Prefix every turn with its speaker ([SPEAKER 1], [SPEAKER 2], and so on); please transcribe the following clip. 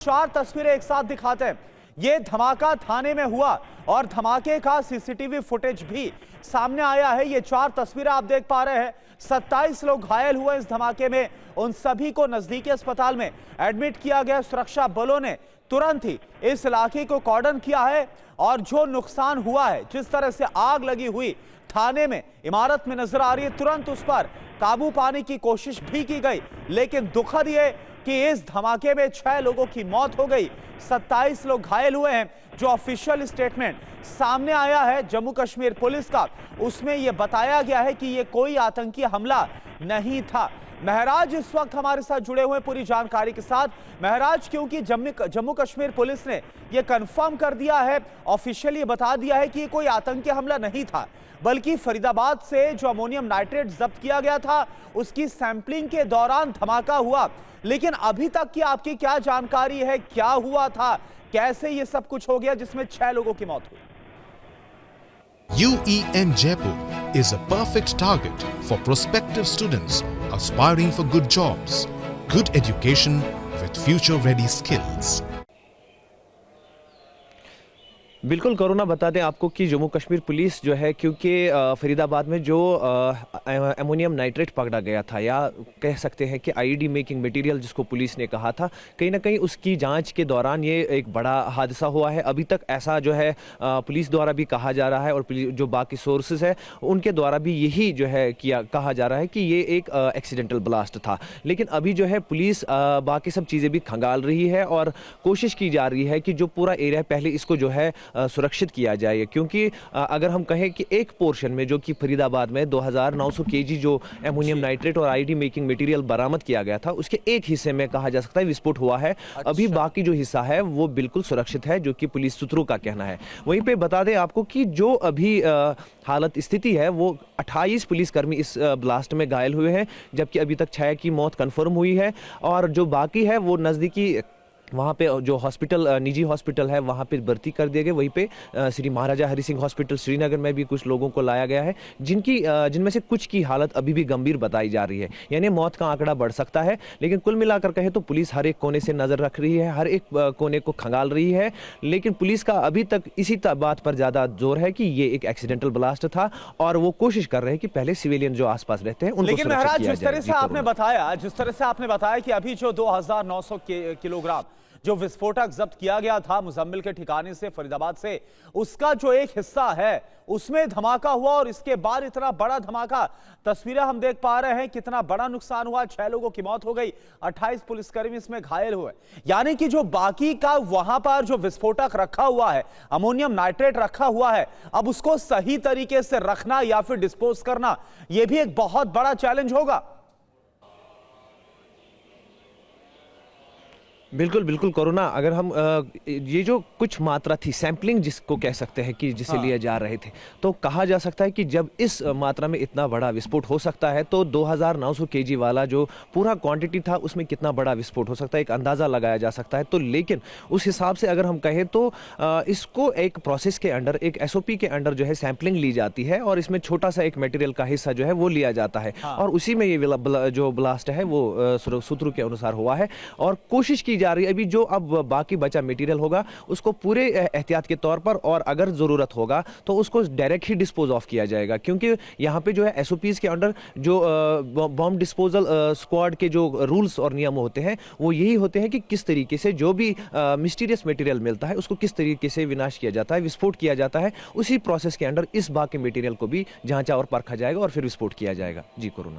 [SPEAKER 1] चार तस्वीरें एक साथ दिखाते हैं। ये धमाका थाने में हुआ और धमाके का सीसीटीवी फुटेज भी सामने आया है। ये चार तस्वीरें आप देख पा रहे हैं। 27 लोग घायल हुए इस धमाके में। उन सभी को नजदीकी अस्पताल में एडमिट किया गया। सुरक्षा बलों ने तुरंत ही इस इलाके को कॉर्डन किया है और जो नुकसान हुआ है, जिस तरह से आग लगी हुई थाने में इमारत में नजर आ रही है, तुरंत उस पर काबू पाने की कोशिश भी की गई। लेकिन दुखद ये कि इस धमाके में 6 लोगों की मौत हो गई, 27 लोग घायल हुए हैं। जो ऑफिशियल स्टेटमेंट सामने आया है जम्मू कश्मीर पुलिस का, उसमें यह बताया गया है कि यह कोई आतंकी हमला नहीं था। महराज इस वक्त हमारे साथ जुड़े हुए पूरी जानकारी के साथ। महराज, क्योंकि जम्मू कश्मीर पुलिस ने यह कंफर्म कर दिया है, ऑफिशियली बता दिया है कि यह कोई आतंकी हमला नहीं था, बल्कि फरीदाबाद से जो अमोनियम नाइट्रेट जब्त किया गया था उसकी सैंपलिंग के दौरान धमाका हुआ। लेकिन अभी तक की आपकी क्या जानकारी है, क्या हुआ था, कैसे ये सब कुछ हो गया जिसमें 6 लोगों की मौत हुई?
[SPEAKER 2] UEN Jaipur is a perfect target for prospective students aspiring for good jobs, good education with future-ready skills.
[SPEAKER 3] बिल्कुल करुणा, बता दें आपको कि जम्मू कश्मीर पुलिस जो है, क्योंकि फरीदाबाद में जो अमोनियम नाइट्रेट पकड़ा गया था, या कह सकते हैं कि आईईडी मेकिंग मटेरियल जिसको पुलिस ने कहा था, कहीं ना कहीं उसकी जांच के दौरान ये एक बड़ा हादसा हुआ है। अभी तक ऐसा जो है पुलिस द्वारा भी कहा जा रहा है और जो बाकी सोर्सेज है उनके द्वारा भी यही जो है कहा जा रहा है कि ये एक एक्सीडेंटल ब्लास्ट था। लेकिन अभी जो है पुलिस बाकी सब चीज़ें भी खंगाल रही है और कोशिश की जा रही है कि जो पूरा एरिया पहले इसको जो है सुरक्षित किया जाए, क्योंकि अगर हम कहें कि एक पोर्शन में जो कि फरीदाबाद में 2900 केजी जो एमोनियम नाइट्रेट और आईडी मेकिंग मटेरियल बरामद किया गया था, उसके एक हिस्से में कहा जा सकता है विस्फोट हुआ है। अभी बाकी जो हिस्सा है वो बिल्कुल सुरक्षित है, जो कि पुलिस सूत्रों का कहना है। वहीं पे बता दें आपको कि जो अभी हालत स्थिति है वो 28 पुलिसकर्मी इस ब्लास्ट में घायल हुए हैं, जबकि अभी तक 6 की मौत कंफर्म हुई है और जो बाकी है वो नज़दीकी वहाँ पे जो हॉस्पिटल, निजी हॉस्पिटल है, वहाँ पे भर्ती कर दिए गए। वहीं पे श्री महाराजा हरि सिंह हॉस्पिटल श्रीनगर में भी कुछ लोगों को लाया गया है, जिनमें से कुछ की हालत अभी भी गंभीर बताई जा रही है। यानी मौत का आंकड़ा बढ़ सकता है। लेकिन कुल मिलाकर कहें तो पुलिस हर एक कोने से नज़र रख रही है, हर एक कोने को खंगाल रही है। लेकिन पुलिस का अभी तक इसी बात पर ज़्यादा जोर है कि ये एक एक्सीडेंटल ब्लास्ट था और वो कोशिश कर रहे हैं कि पहले सिविलियन जो आसपास रहते हैं उनको सुरक्षित किया जाए।
[SPEAKER 1] जिस तरह से आपने बताया कि अभी जो 2900 किलोग्राम जो विस्फोटक जब्त किया गया था मुजम्मिल के ठिकाने से फरीदाबाद से, उसका जो एक हिस्सा है उसमें धमाका हुआ और इसके बाद इतना बड़ा धमाका, तस्वीरें हम देख पा रहे हैं कितना बड़ा नुकसान हुआ। 6 लोगों की मौत हो गई, 28 पुलिसकर्मी इसमें घायल हुए। यानी कि जो बाकी का वहां पर जो विस्फोटक रखा हुआ है, अमोनियम नाइट्रेट रखा हुआ है, अब उसको सही तरीके से रखना या फिर डिस्पोज करना, यह भी एक बहुत बड़ा चैलेंज होगा।
[SPEAKER 3] बिल्कुल बिल्कुल करुणा, अगर हम ये जो कुछ मात्रा थी सैंपलिंग जिसको कह सकते हैं कि जिसे लिए जा रहे थे, तो कहा जा सकता है कि जब इस मात्रा में इतना बड़ा विस्फोट हो सकता है तो 2900 केजी वाला जो पूरा क्वांटिटी था उसमें कितना बड़ा विस्फोट हो सकता है, एक अंदाज़ा लगाया जा सकता है। तो लेकिन उस हिसाब से अगर हम कहें तो इसको एक प्रोसेस के अंडर, एक SOP के अंडर जो है सैंपलिंग ली जाती है और इसमें छोटा सा एक मटेरियल का हिस्सा जो है वो लिया जाता है और उसी में ये जो ब्लास्ट है वो सूत्रों के अनुसार हुआ है और कोशिश की जा रही है। अभी जो अब बाकी बचा मटेरियल होगा उसको पूरे एहतियात के तौर पर, और अगर जरूरत होगा तो उसको डायरेक्ट ही डिस्पोज ऑफ किया जाएगा, क्योंकि यहाँ पे जो है SOPs के अंडर जो बॉम्ब डिस्पोजल स्क्वाड के जो रूल्स और नियम होते हैं वो यही होते हैं कि किस तरीके से जो भी मिस्टीरियस मटेरियल मिलता है उसको किस तरीके से विनाश किया जाता है, विस्फोट किया जाता है। उसी प्रोसेस के अंडर इस बाकी मटेरियल को भी जांचा और परखा जाएगा और फिर विस्फोट किया जाएगा। जी करुणा।